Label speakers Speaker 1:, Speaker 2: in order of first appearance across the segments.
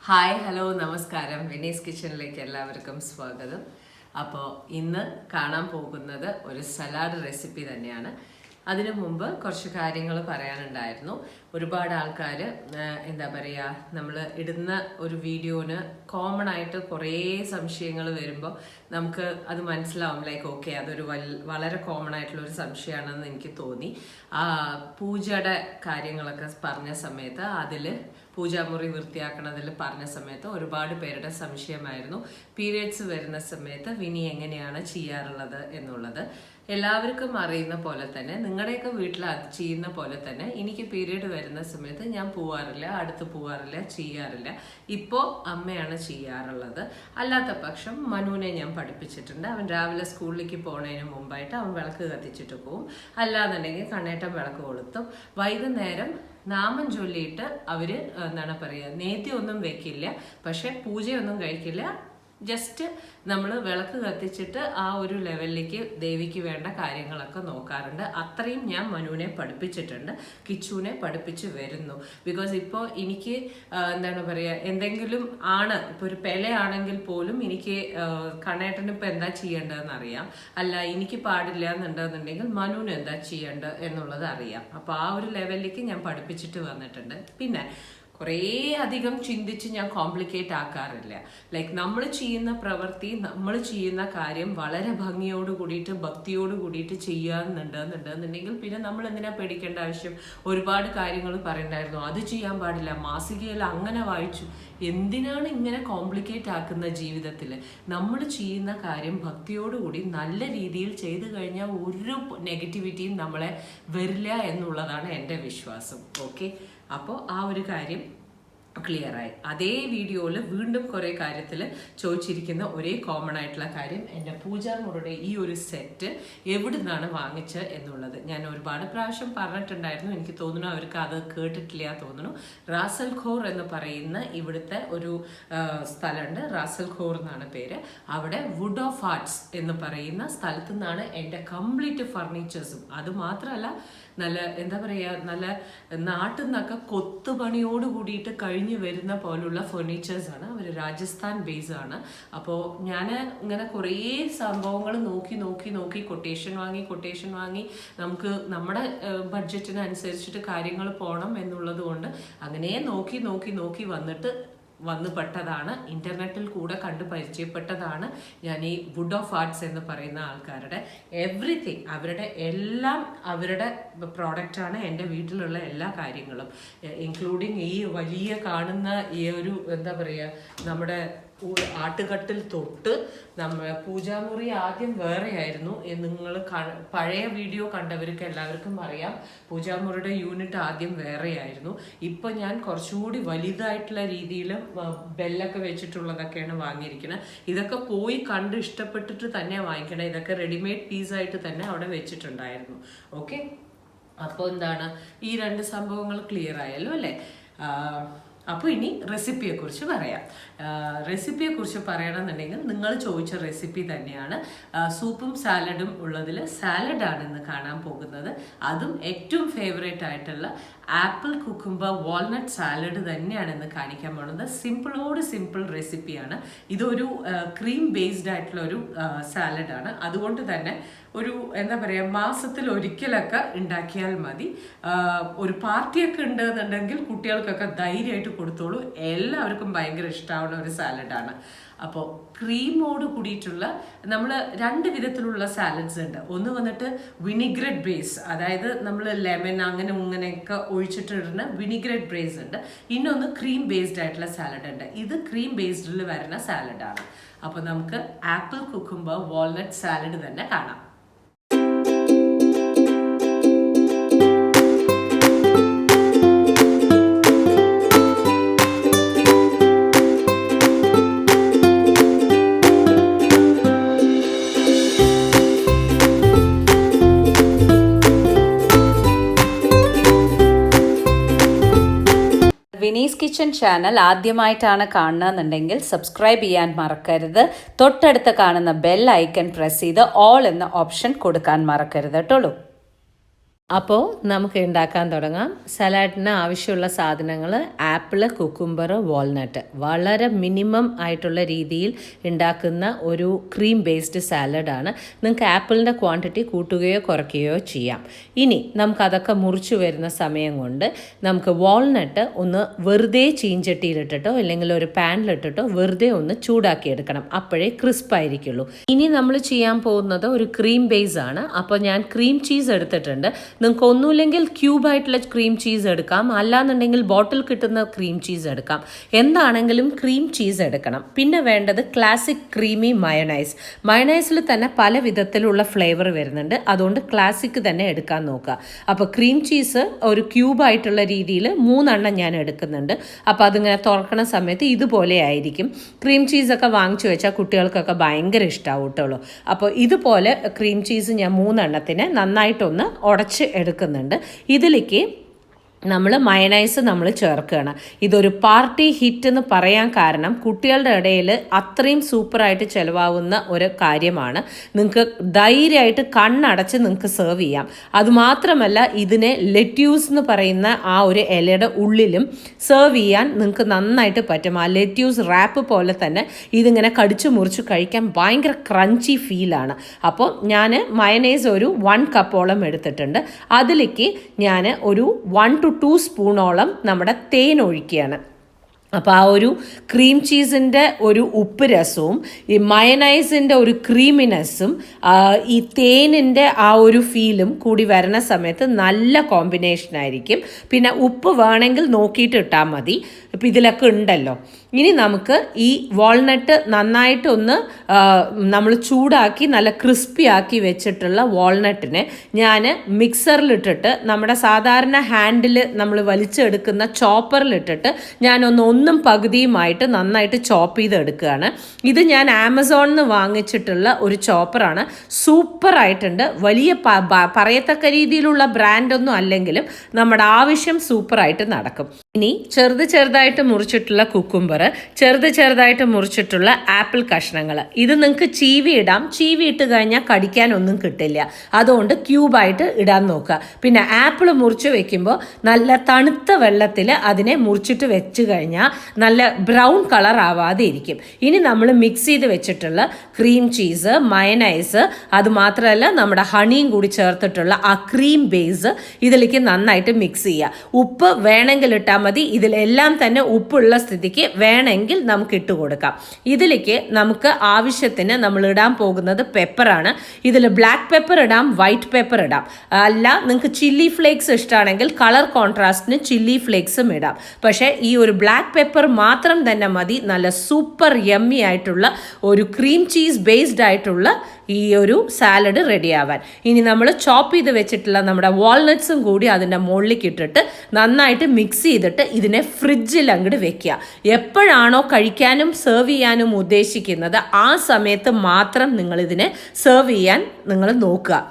Speaker 1: Hi hello നമസ്കാരം. വിനീസ് കിച്ചണിലേക്ക് എല്ലാവർക്കും സ്വാഗതം. അപ്പോൾ ഇന്ന് കാണാൻ പോകുന്നത് ഒരു സലാഡ് റെസിപ്പി തന്നെയാണ്. അതിനു മുമ്പ് കുറച്ച് കാര്യങ്ങൾ പറയാനുണ്ടായിരുന്നു. ഒരുപാട് ആൾക്കാർ എന്താ പറയുക, നമ്മൾ ഇടുന്ന ഒരു വീഡിയോന് കോമൺ ആയിട്ട് കുറേ സംശയങ്ങൾ വരുമ്പോൾ നമുക്ക് അത് മനസ്സിലാവും. ലൈക്ക് ഓക്കെ, അതൊരു വളരെ കോമൺ ആയിട്ടുള്ള ഒരു സംശയമാണെന്ന് എനിക്ക് തോന്നി. പൂജയുടെ കാര്യങ്ങളൊക്കെ പറഞ്ഞ സമയത്ത് അതിൽ പൂജാമുറി വൃത്തിയാക്കണതിൽ പറഞ്ഞ സമയത്ത് ഒരുപാട് പേരുടെ സംശയമായിരുന്നു പീരിയഡ്സ് വരുന്ന സമയത്ത് വിനി എങ്ങനെയാണ് ചെയ്യാറുള്ളത് എന്നുള്ളത്. എല്ലാവർക്കും അറിയുന്ന പോലെ തന്നെ, നിങ്ങളുടെയൊക്കെ വീട്ടിൽ അത് ചെയ്യുന്ന പോലെ തന്നെ എനിക്ക് പീരിയഡ് വരുന്ന സമയത്ത് ഞാൻ പോവാറില്ല, അടുത്ത് പോവാറില്ല, ചെയ്യാറില്ല. ഇപ്പോൾ അമ്മയാണ് ചെയ്യാറുള്ളത്. അല്ലാത്ത പക്ഷം മനുവിനെ ഞാൻ പഠിപ്പിച്ചിട്ടുണ്ട്. അവൻ രാവിലെ സ്കൂളിലേക്ക് പോകുന്നതിന് മുമ്പായിട്ട് അവൻ വിളക്ക് കത്തിച്ചിട്ട് പോകും. അല്ലാന്നുണ്ടെങ്കിൽ കണ്ണേട്ടം വിളക്ക് കൊളുത്തും. വൈകുന്നേരം നാമം ചൊല്ലിയിട്ട് അവർ എന്താണ് പറയുക, നേദ്യമൊന്നും വെക്കില്ല, പക്ഷെ പൂജയൊന്നും കഴിക്കില്ല. ജസ്റ്റ് നമ്മൾ വിളക്ക് കത്തിച്ചിട്ട് ആ ഒരു ലെവലിലേക്ക് ദേവിക്ക് വേണ്ട കാര്യങ്ങളൊക്കെ നോക്കാറുണ്ട്. അത്രയും ഞാൻ മനുവിനെ പഠിപ്പിച്ചിട്ടുണ്ട്, കിച്ചുവിനെ പഠിപ്പിച്ച് വരുന്നു. ബിക്കോസ് ഇപ്പോൾ എനിക്ക് എന്താണ് പറയുക, എന്തെങ്കിലും ഇപ്പോൾ ഒരു പെലയാണെങ്കിൽ പോലും എനിക്ക് കണ്ണേട്ടന് ഇപ്പോൾ എന്താ ചെയ്യേണ്ടതെന്ന് അറിയാം. അല്ല എനിക്ക് പാടില്ല എന്നുണ്ടെന്നുണ്ടെങ്കിൽ മനുവിന് എന്താ ചെയ്യേണ്ടത് എന്നുള്ളത് അറിയാം. അപ്പോൾ ആ ഒരു ലെവലിലേക്ക് ഞാൻ പഠിപ്പിച്ചിട്ട് വന്നിട്ടുണ്ട്. പിന്നെ കുറേ അധികം ചിന്തിച്ച് ഞാൻ കോംപ്ലിക്കേറ്റ് ആക്കാറില്ല. ലൈക്ക് നമ്മൾ ചെയ്യുന്ന പ്രവൃത്തി, നമ്മൾ ചെയ്യുന്ന കാര്യം വളരെ ഭംഗിയോട് കൂടിയിട്ട് ഭക്തിയോട് കൂടിയിട്ട് ചെയ്യാന്നുണ്ടെന്നുണ്ടെങ്കിൽ പിന്നെ നമ്മൾ എന്തിനാ പേടിക്കേണ്ട ആവശ്യം? ഒരുപാട് കാര്യങ്ങൾ പറയണ്ടായിരുന്നു, അത് ചെയ്യാൻ പാടില്ല, മാസികയിൽ അങ്ങനെ വായിച്ചു. എന്തിനാണ് ഇങ്ങനെ കോംപ്ലിക്കേറ്റ് ആക്കുന്ന ജീവിതത്തിൽ? നമ്മൾ ചെയ്യുന്ന കാര്യം ഭക്തിയോടുകൂടി നല്ല രീതിയിൽ ചെയ്തു കഴിഞ്ഞാൽ ഒരു നെഗറ്റിവിറ്റിയും നമ്മളെ വരില്ല എന്നുള്ളതാണ് എൻ്റെ വിശ്വാസം. ഓക്കെ, അപ്പോൾ ആ ഒരു കാര്യം ക്ലിയറായി. അതേ വീഡിയോയിൽ വീണ്ടും കുറേ കാര്യത്തിൽ ചോദിച്ചിരിക്കുന്ന ഒരേ കോമൺ ആയിട്ടുള്ള കാര്യം, എൻ്റെ പൂജാമുറിയുടെ ഈ ഒരു സെറ്റ് എവിടെ നിന്നാണ് വാങ്ങിച്ചത് എന്നുള്ളത്. ഞാൻ ഒരുപാട് പ്രാവശ്യം പറഞ്ഞിട്ടുണ്ടായിരുന്നു. എനിക്ക് തോന്നുന്നു അവർക്ക് അത് കേട്ടിട്ടില്ല തോന്നുന്നു. റാസൽ ഖോർ എന്ന് പറയുന്ന ഇവിടുത്തെ ഒരു സ്ഥലമുണ്ട്, റാസൽ ഖോർ എന്നാണ് പേര്. അവിടെ വുഡ് ഓഫ് ആർട്സ് എന്ന് പറയുന്ന സ്ഥലത്തു നിന്നാണ് എൻ്റെ കംപ്ലീറ്റ് ഫർണിച്ചേഴ്സും. അതുമാത്രമല്ല, നല്ല എന്താ പറയുക, നല്ല നാട്ടിൽ നിന്നൊക്കെ കൊത്തുപണിയോട് കൂടിയിട്ട് കഴിഞ്ഞ് വരുന്ന പോലുള്ള ഫർണിച്ചേഴ്സാണ്. അവർ രാജസ്ഥാൻ ബേസ് ആണ്. അപ്പോൾ ഞാൻ ഇങ്ങനെ കുറേ സംഭവങ്ങൾ നോക്കി കൊട്ടേഷൻ വാങ്ങി നമുക്ക് നമ്മുടെ ബഡ്ജറ്റിനനുസരിച്ചിട്ട് കാര്യങ്ങൾ പോകണം എന്നുള്ളത് കൊണ്ട് അങ്ങനെ നോക്കി വന്ന് പെട്ടതാണ്. ഇന്റർനെറ്റിൽ കൂടെ കണ്ട് പരിചയപ്പെട്ടതാണ് ഞാൻ ഈ വുഡ് ഓഫ് ആർട്സ് എന്ന് പറയുന്ന ആൾക്കാരുടെ എവറിത്തിങ്. അവരുടെ പ്രോഡക്റ്റാണ് എൻ്റെ വീട്ടിലുള്ള എല്ലാ കാര്യങ്ങളും, ഇൻക്ലൂഡിങ് ഈ വലിയ കാണുന്ന ഈ ഒരു എന്താ പറയുക, നമ്മുടെ ആട്ടുകട്ടിൽ തൊട്ട് പൂജാമുറി ആദ്യം വേറെ ആയിരുന്നു. നിങ്ങൾ പഴയ വീഡിയോ കണ്ടവർക്ക് എല്ലാവർക്കും അറിയാം, പൂജാമുറിയുടെ യൂണിറ്റ് ആദ്യം വേറെ ആയിരുന്നു. ഇപ്പൊ ഞാൻ കുറച്ചുകൂടി വലുതായിട്ടുള്ള രീതിയിൽ ബെല്ലൊക്കെ വെച്ചിട്ടുള്ളതൊക്കെയാണ് വാങ്ങിയിരിക്കുന്നത്. ഇതൊക്കെ പോയി കണ്ട് ഇഷ്ടപ്പെട്ടിട്ട് തന്നെ വാങ്ങിക്കണം. ഇതൊക്കെ റെഡിമെയ്ഡ് പീസായിട്ട് തന്നെ അവിടെ വെച്ചിട്ടുണ്ടായിരുന്നു. ഓക്കെ, അപ്പോൾ എന്താണ്, ഈ രണ്ട് സംഭവങ്ങൾ ക്ലിയർ ആയല്ലോ അല്ലേ? അപ്പോൾ ഇനി റെസിപ്പിയെക്കുറിച്ച് പറയാം. റെസിപ്പിയെക്കുറിച്ച് പറയണമെന്നുണ്ടെങ്കിൽ നിങ്ങൾ ചോദിച്ച റെസിപ്പി തന്നെയാണ്. സൂപ്പും സാലഡും ഉള്ളതിൽ സാലഡാണ് ഇന്ന് കാണാൻ പോകുന്നത്. അതും ഏറ്റവും ഫേവറേറ്റ് ആയിട്ടുള്ള ആപ്പിൾ കുക്കുംബർ വാൾനട്ട് സാലഡ് തന്നെയാണ് ഇന്ന് കാണിക്കാൻ പോകുന്നത്. സിമ്പിൾ റെസിപ്പിയാണ്. ഇതൊരു ക്രീം ബേസ്ഡ് ആയിട്ടുള്ള ഒരു സാലഡാണ്. അതുകൊണ്ട് തന്നെ ഒരു എന്താ പറയുക, മാസത്തിൽ ഒരിക്കലൊക്കെ ഉണ്ടാക്കിയാൽ മതി. ഒരു പാർട്ടിയൊക്കെ ഉണ്ടെന്നുണ്ടെങ്കിൽ കുട്ടികൾക്കൊക്കെ ധൈര്യമായിട്ട് കൊടുത്തോളൂ. എല്ലാവർക്കും ഭയങ്കര ഇഷ്ടമാവുന്ന ഒരു സാലഡാണ്. അപ്പോൾ ക്രീമോട് കൂടിയിട്ടുള്ള നമ്മൾ രണ്ട് വിധത്തിലുള്ള സാലഡ്സ് ഉണ്ട്. ഒന്ന് വന്നിട്ട് വിനിഗ്രറ്റ് ബേസ്, അതായത് നമ്മൾ ലെമൺ അങ്ങനെയൊക്കെ ഒഴിച്ചിട്ടിടുന്ന വിനിഗ്രറ്റ് ബേസ് ഉണ്ട്. ഇന്നൊന്ന് ക്രീം ബേസ്ഡ് ആയിട്ടുള്ള സാലഡ് ഉണ്ട്. ഇത് ക്രീം ബേസ്ഡിൽ വരുന്ന സാലഡാണ്. അപ്പോൾ നമുക്ക് ആപ്പിൾ കുക്കുംബർ വാൾനട്ട് സാലഡ് തന്നെ കാണാം.
Speaker 2: വിനീസ് കിച്ചൺ ചാനൽ ആദ്യമായിട്ടാണ് കാണുന്നതെന്നുണ്ടെങ്കിൽ സബ്സ്ക്രൈബ് ചെയ്യാൻ മറക്കരുത്. തൊട്ടടുത്ത് കാണുന്ന ബെൽ ഐക്കൺ പ്രസ് ചെയ്ത് ഓൾ എന്ന ഓപ്ഷൻ കൊടുക്കാൻ മറക്കരുത് കേട്ടോളൂ.
Speaker 1: അപ്പോൾ നമുക്ക് ഉണ്ടാക്കാൻ തുടങ്ങാം. സലാഡിന് ആവശ്യമുള്ള സാധനങ്ങൾ ആപ്പിൾ, കുക്കുംബർ, വാൾനട്ട്. വളരെ മിനിമം ആയിട്ടുള്ള രീതിയിൽ ഉണ്ടാക്കുന്ന ഒരു ക്രീം ബേസ്ഡ് സാലഡാണ്. നിങ്ങൾക്ക് ആപ്പിളിൻ്റെ ക്വാണ്ടിറ്റി കൂട്ടുകയോ കുറയ്ക്കുകയോ ചെയ്യാം. ഇനി നമുക്കതൊക്കെ മുറിച്ച് വരുന്ന സമയം കൊണ്ട് നമുക്ക് വാൾനട്ട് ഒന്ന് വെറുതെ ചീഞ്ചട്ടിയിലിട്ടിട്ടോ അല്ലെങ്കിൽ ഒരു പാനിലിട്ടിട്ടോ വെറുതെ ഒന്ന് ചൂടാക്കിയെടുക്കണം. അപ്പോഴേ ക്രിസ്പായിരിക്കുള്ളൂ. ഇനി നമ്മൾ ചെയ്യാൻ പോകുന്നത് ഒരു ക്രീം ബേസ് ആണ്. അപ്പോൾ ഞാൻ ക്രീം ചീസ് എടുത്തിട്ടുണ്ട്. നിങ്ങൾക്ക് ഒന്നുമില്ലെങ്കിൽ ക്യൂബായിട്ടുള്ള ക്രീം ചീസ് എടുക്കാം, അല്ലാന്നുണ്ടെങ്കിൽ ബോട്ടിൽ കിട്ടുന്ന ക്രീം ചീസ് എടുക്കാം. എന്താണെങ്കിലും ക്രീം ചീസ് എടുക്കണം. പിന്നെ വേണ്ടത് ക്ലാസിക് ക്രീമി മയണൈസ്. മയണൈസിൽ തന്നെ പല വിധത്തിലുള്ള ഫ്ലേവർ വരുന്നുണ്ട്, അതുകൊണ്ട് ക്ലാസിക് തന്നെ എടുക്കാൻ നോക്കുക. അപ്പോൾ ക്രീം ചീസ് ഒരു ക്യൂബായിട്ടുള്ള രീതിയിൽ 3 ഞാൻ എടുക്കുന്നുണ്ട്. അപ്പോൾ അതിങ്ങനെ തുറക്കണ സമയത്ത് ഇതുപോലെ ആയിരിക്കും. ക്രീം ചീസൊക്കെ വാങ്ങിച്ചു വെച്ചാൽ കുട്ടികൾക്കൊക്കെ ഭയങ്കര ഇഷ്ടമാവും കേട്ടോ. അപ്പോൾ ഇതുപോലെ ക്രീം ചീസ് ഞാൻ 3 നന്നായിട്ടൊന്ന് ഉടച്ച് എടുക്കുന്നുണ്ട്. ഇതിലേക്ക് നമ്മൾ മയണൈസ് ചേർക്കുകയാണ്. ഇതൊരു പാർട്ടി ഹിറ്റ് എന്ന് പറയാൻ കാരണം കുട്ടികളുടെ ഇടയിൽ അത്രയും സൂപ്പറായിട്ട് ചിലവാകുന്ന ഒരു കാര്യമാണ്. നിങ്ങൾക്ക് ധൈര്യമായിട്ട് കണ്ണടച്ച് നിങ്ങൾക്ക് സെർവ് ചെയ്യാം. അതുമാത്രമല്ല ഇതിനെ ലെറ്റ്യൂസ് എന്ന് പറയുന്ന ആ ഒരു ഇലയുടെ ഉള്ളിലും സെർവ് ചെയ്യാൻ നിങ്ങൾക്ക് നന്നായിട്ട് പറ്റും. ആ ലെറ്റ്യൂസ് റാപ്പ് പോലെ തന്നെ ഇതിങ്ങനെ കടിച്ചു മുറിച്ച് കഴിക്കാൻ ഭയങ്കര ക്രഞ്ചി ഫീലാണ്. അപ്പോൾ ഞാൻ മയണൈസ് ഒരു 1 കപ്പോളം എടുത്തിട്ടുണ്ട്. അതിലേക്ക് ഞാൻ ഒരു 1 to 2 സ്പൂണോളം നമ്മുടെ തേൻ ഒഴിക്കുകയാണ്. അപ്പോൾ ആ ഒരു ക്രീം ചീസിൻ്റെ ഒരു ഉപ്പ് രസവും ഈ മയനൈസിൻ്റെ ഒരു ക്രീമിനെസ്സും ഈ തേനിൻ്റെ ആ ഒരു ഫീലും കൂടി വരുന്ന സമയത്ത് നല്ല കോമ്പിനേഷനായിരിക്കും. പിന്നെ ഉപ്പ് വേണമെങ്കിൽ നോക്കിയിട്ട് ഇട്ടാൽ മതി. ഇപ്പം ഇതിലൊക്കെ ഉണ്ടല്ലോ. ഇനി നമുക്ക് ഈ വാൾനട്ട് നന്നായിട്ടൊന്ന് നമ്മൾ ചൂടാക്കി നല്ല ക്രിസ്പി ആക്കി വെച്ചിട്ടുള്ള വാൾനട്ടിനെ ഞാൻ മിക്സറിലിട്ടിട്ട് നമ്മുടെ സാധാരണ ഹാൻഡിൽ നമ്മൾ വലിച്ചെടുക്കുന്ന ചോപ്പറിലിട്ടിട്ട് ഒന്നും പകുതിയുമായിട്ട് നന്നായിട്ട് ചോപ്പ് ചെയ്തെടുക്കുകയാണ്. ഇത് ഞാൻ ആമസോണിൽ നിന്ന് വാങ്ങിച്ചിട്ടുള്ള ഒരു ചോപ്പറാണ്. സൂപ്പറായിട്ടുണ്ട്. വലിയ പറയത്തക്ക രീതിയിലുള്ള ബ്രാൻഡൊന്നും അല്ലെങ്കിലും നമ്മുടെ ആവശ്യം സൂപ്പറായിട്ട് നടക്കും. ഇനി ചെറുതായിട്ട് മുറിച്ചിട്ടുള്ള കുക്കുംബർ, ചെറുതായിട്ട് മുറിച്ചിട്ടുള്ള ആപ്പിൾ കഷ്ണങ്ങൾ. ഇത് നിങ്ങൾക്ക് ചീവി ഇടാം. ചീവി ഇട്ട് കഴിഞ്ഞാൽ കടിക്കാനൊന്നും കിട്ടില്ല. അതുകൊണ്ട് ക്യൂബായിട്ട് ഇടാൻ നോക്കുക. പിന്നെ ആപ്പിൾ മുറിച്ച് വെക്കുമ്പോൾ നല്ല തണുത്ത വെള്ളത്തിൽ അതിനെ മുറിച്ചിട്ട് വെച്ച് കഴിഞ്ഞാൽ നല്ല ബ്രൗൺ കളർ ആവാതെ ഇരിക്കും. ഇനി നമ്മൾ മിക്സ് ചെയ്ത് വെച്ചിട്ടുള്ള ക്രീം ചീസ്, മയനൈസ്, അതുമാത്രമല്ല നമ്മുടെ ഹണിയും കൂടി ചേർത്തിട്ടുള്ള ആ ക്രീം ബേസ് ഇതിലേക്ക് നന്നായിട്ട് മിക്സ് ചെയ്യുക. ഉപ്പ് വേണമെങ്കിൽ ഇട്ടാൽ മതി. ഇതിലെല്ലാം തന്നെ ഉപ്പുള്ള സ്ഥിതിക്ക് വേണമെങ്കിൽ നമുക്ക് ഇട്ട് കൊടുക്കാം. ഇതിലേക്ക് നമുക്ക് ആവശ്യത്തിന് നമ്മൾ ഇടാൻ പോകുന്നത് പെപ്പറാണ്. ഇതിൽ ബ്ലാക്ക് പെപ്പർ ഇടാം, വൈറ്റ് പെപ്പർ ഇടാം. അല്ല നിങ്ങൾക്ക് ചില്ലി ഫ്ലേക്സ് ഇഷ്ടമാണെങ്കിൽ കളർ കോൺട്രാസ്റ്റിന് ചില്ലി ഫ്ലേക്സും ഇടാം. പക്ഷേ ഈ ഒരു ബ്ലാക്ക് പെപ്പർ മാത്രം തന്നെ മതി നല്ല സൂപ്പർ യമ്മി ആയിട്ടുള്ള ഒരു ക്രീം ചീസ് ബേസ്ഡ് ആയിട്ടുള്ള ഈ ഒരു സാലഡ് റെഡിയാവാൻ. ഇനി നമ്മൾ ചോപ്പ് ചെയ്ത് വെച്ചിട്ടുള്ള നമ്മുടെ വാൾനട്ട്സും കൂടി അതിൻ്റെ മുകളിലേക്ക് ഇട്ടിട്ട് നന്നായിട്ട് മിക്സ് ചെയ്തിട്ട് ഇതിനെ ഫ്രിഡ്ജിൽ അങ്ങോട്ട് വെക്കുക. എപ്പോഴാണോ കഴിക്കാനും സെർവ് ചെയ്യാനും ഉദ്ദേശിക്കുന്നത് ആ സമയത്ത് മാത്രം നിങ്ങളിതിനെ സെർവ് ചെയ്യാൻ നിങ്ങൾ നോക്കുക.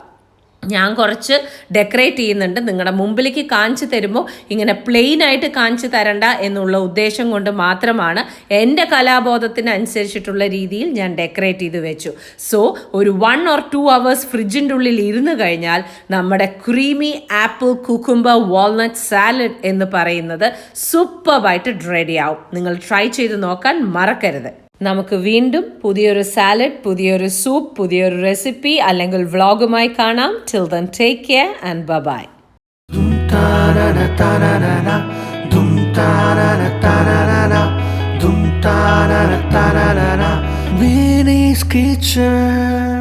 Speaker 1: ഞാൻ കുറച്ച് ഡെക്കറേറ്റ് ചെയ്യുന്നുണ്ട്. നിങ്ങളുടെ മുമ്പിലേക്ക് കാണിച്ചു തരുമ്പോൾ ഇങ്ങനെ പ്ലെയിൻ ആയിട്ട് കാണിച്ചു തരണ്ട എന്നുള്ള ഉദ്ദേശം കൊണ്ട് മാത്രമാണ്. എൻ്റെ കലാബോധത്തിനനുസരിച്ചിട്ടുള്ള രീതിയിൽ ഞാൻ ഡെക്കറേറ്റ് ചെയ്ത് വെച്ചു. സോ ഒരു 1 or 2 hours ഫ്രിഡ്ജിൻ്റെ ഉള്ളിൽ ഇരുന്ന് കഴിഞ്ഞാൽ നമ്മുടെ creamy apple cucumber walnut salad എന്ന് പറയുന്നത് സൂപ്പർബായിട്ട് റെഡിയാവും. നിങ്ങൾ ട്രൈ ചെയ്ത് നോക്കാൻ മറക്കരുത്. നമുക്ക് വീണ്ടും പുതിയൊരു സാലഡ്, പുതിയൊരു സൂപ്പ്, പുതിയൊരു റെസിപ്പി അല്ലെങ്കിൽ വ്ളോഗുമായി കാണാം. Till then take care and bye.
Speaker 3: Vinny's Kitchen.